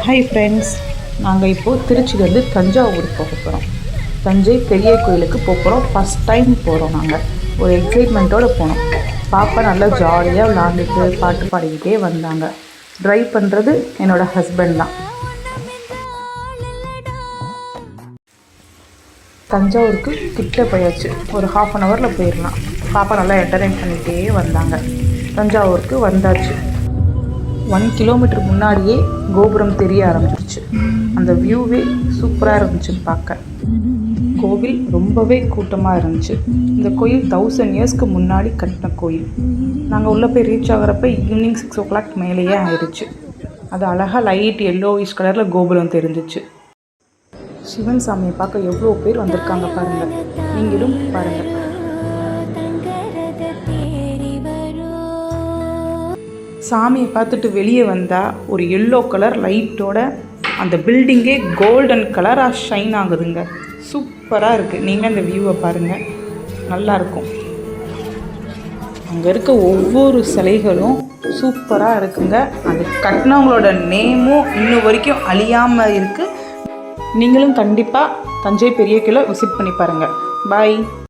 Hi friends, நாங்கள் இப்போது திருச்சியிலேருந்து தஞ்சாவூர் போக போகிறோம். தஞ்சை பெரிய கோயிலுக்கு போகிறோம். ஃபஸ்ட் டைம் போகிறோம். நாங்கள் ஒரு எக்ஸைட்மெண்ட்டோடு போனோம். பாப்பா நல்லா ஜாலியாக விளாண்டுட்டு பாட்டு பாடிக்கிட்டே வந்தாங்க. ட்ரைவ் பண்ணுறது என்னோடய ஹஸ்பண்ட் தான். தஞ்சாவூருக்கு கிட்ட போயாச்சு. ஒரு 1/2 hour போயிடலாம். பாப்பா நல்லா என்டர்டைன் பண்ணிகிட்டே வந்தாங்க. தஞ்சாவூருக்கு வந்தாச்சு. 1 kilometer முன்னாடியே கோபுரம் தெரிய ஆரம்பிச்சிருச்சு. அந்த வியூவே சூப்பராக இருந்துச்சு பார்க்க. கோவில் ரொம்பவே கூட்டமாக இருந்துச்சு. இந்த கோயில் 1000 yearsக்கு முன்னாடி கட்டின கோயில். நாங்கள் உள்ளே போய் ரீச் ஆகிறப்ப ஈவினிங் 6 o'clock மேலேயே ஆயிடுச்சு. அது அழகாக லைட் எல்லோவிஷ் கலரில் கோபுரம் தெரிஞ்சிச்சு. சிவன் சாமியை பார்க்க எவ்வளோ பேர் வந்திருக்காங்க பாருங்கள். நீங்களும் பாருங்கள். சாமியை பார்த்துட்டு வெளியே வந்தால் ஒரு எல்லோ கலர் லைட்டோட அந்த பில்டிங்கே கோல்டன் கலராக ஷைன் ஆகுதுங்க. சூப்பராக இருக்குது. நீங்கள் அந்த வியூவை பாருங்கள், நல்லாயிருக்கும். அங்கே இருக்க ஒவ்வொரு சிலைகளும் சூப்பராக இருக்குங்க. அது கட்டினவங்களோட நேமும் இன்னும் வரைக்கும் அழியாமல் இருக்குது. நீங்களும் கண்டிப்பாக தஞ்சை பெரிய கோயிலை விசிட் பண்ணி பாருங்கள். பாய்.